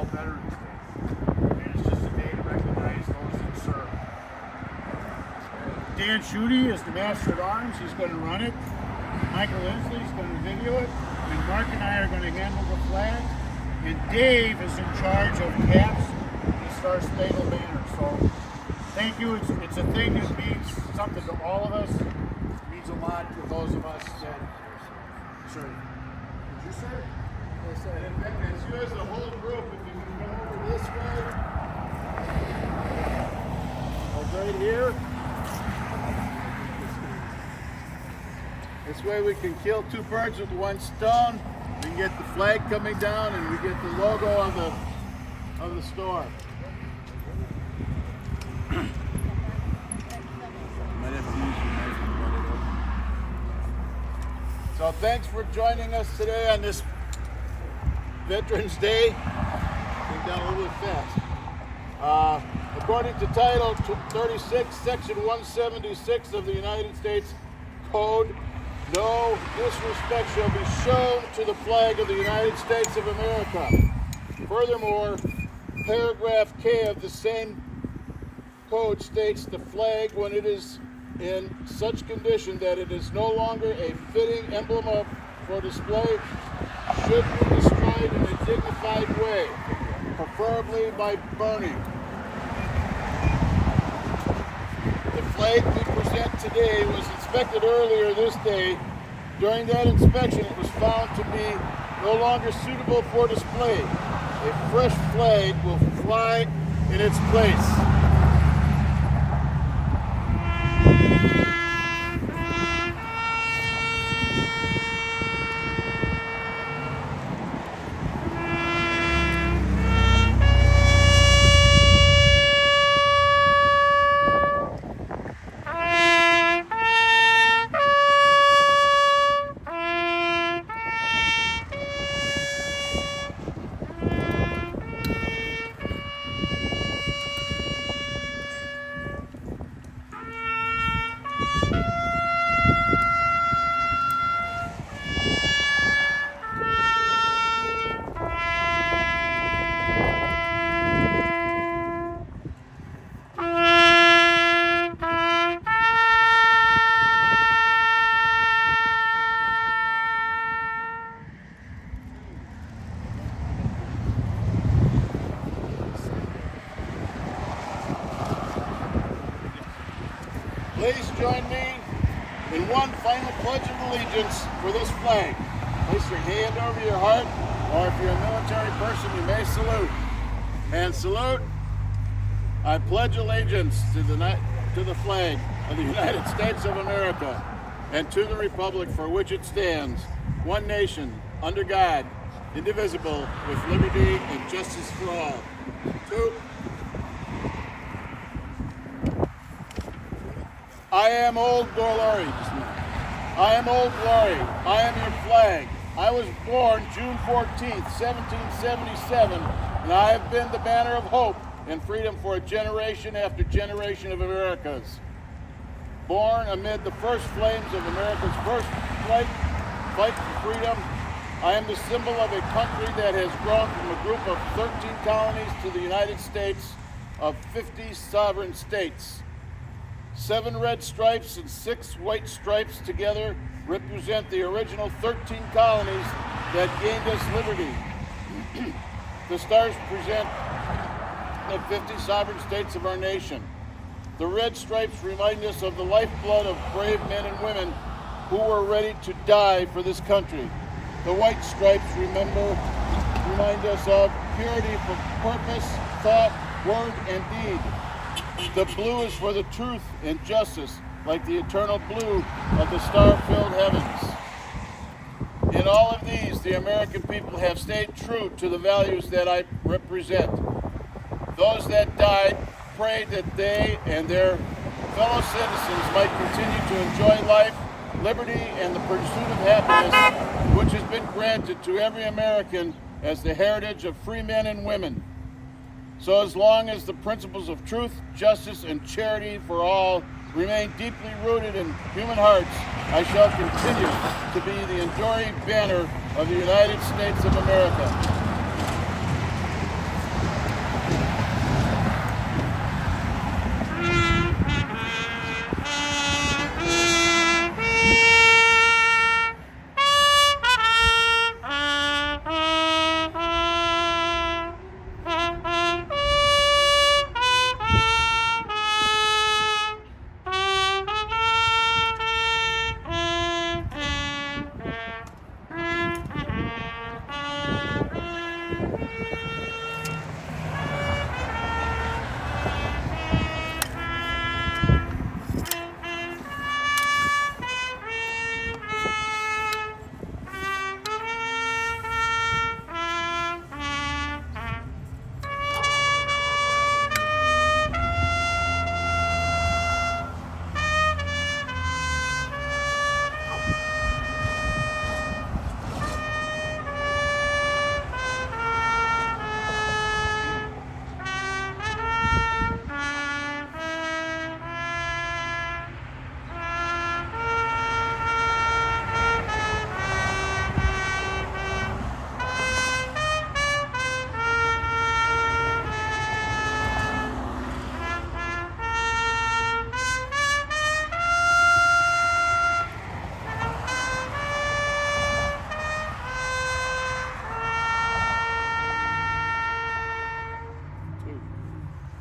called Veterans Day. And it's just a day to recognize those that serve. Dan Schutte is the Master at Arms. He's going to run it. Michael Inslee is going to video it. And Mark and I are going to handle the flag. And Dave is in charge of caps and the Star Spangled Banner. So thank you. It's a thing that means something to all of us. It means a lot to those of us that serve. Did you serve? Yes, sir. And as you as a whole group, if you can come over this way, right here. This way we can kill two birds with one stone. We can get the flag coming down, and we get the logo of the store. So thanks for joining us today on this Veterans Day. Came down a little bit fast. According to Title 36, Section 176 of the United States Code, no disrespect shall be shown to the flag of the United States of America. Furthermore, paragraph K of the same code states the flag, when it is in such condition that it is no longer a fitting emblem for display, should be destroyed in a dignified way, preferably by burning. The flag we present today was inspected earlier this day. During that inspection, it was found to be no longer suitable for display. A fresh flag will fly in its place. Please join me in one final pledge of allegiance for this flag. Place your hand over your heart, or if you're a military person, you may salute. And salute. I pledge allegiance to the flag of the United States of America and to the republic for which it stands, one nation, under God, indivisible, with liberty and justice for all. Two. I am Old Glory. I am Old Glory. I am your flag. I was born June 14th, 1777, and I have been the banner of hope and freedom for generation after generation of Americas. Born amid the first flames of America's first fight for freedom, I am the symbol of a country that has grown from a group of 13 colonies to the United States of 50 sovereign states. 7 red stripes and 6 white stripes together represent the original 13 colonies that gained us liberty. The stars present the 50 sovereign states of our nation. The red stripes remind us of the lifeblood of brave men and women who were ready to die for this country. The white stripes remind us of purity for purpose, thought, word, and deed. The blue is for the truth and justice, like the eternal blue of the star-filled heavens. In all of these, the American people have stayed true to the values that I represent. Those that died prayed that they and their fellow citizens might continue to enjoy life, liberty, and the pursuit of happiness, which has been granted to every American as the heritage of free men and women. So as long as the principles of truth, justice, and charity for all remain deeply rooted in human hearts, I shall continue to be the enduring banner of the United States of America.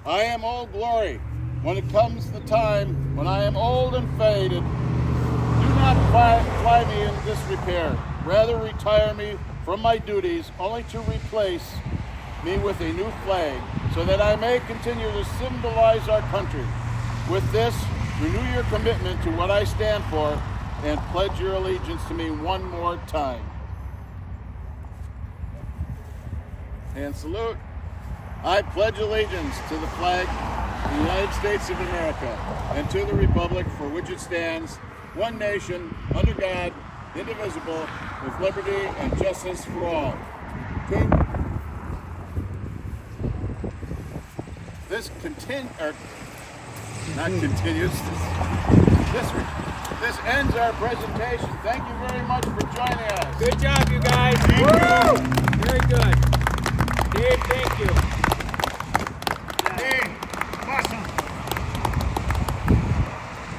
I am Old Glory. When it comes the time when I am old and faded, do not fly me in disrepair. Rather retire me from my duties, only to replace me with a new flag, so that I may continue to symbolize our country. With this, renew your commitment to what I stand for and pledge your allegiance to me one more time. And salute. I pledge allegiance to the flag of the United States of America and to the republic for which it stands, one nation, under God, indivisible, with liberty and justice for all. This ends our presentation. Thank you very much for joining us. Good job, you guys. Thank you. Very good. Dave, thank you.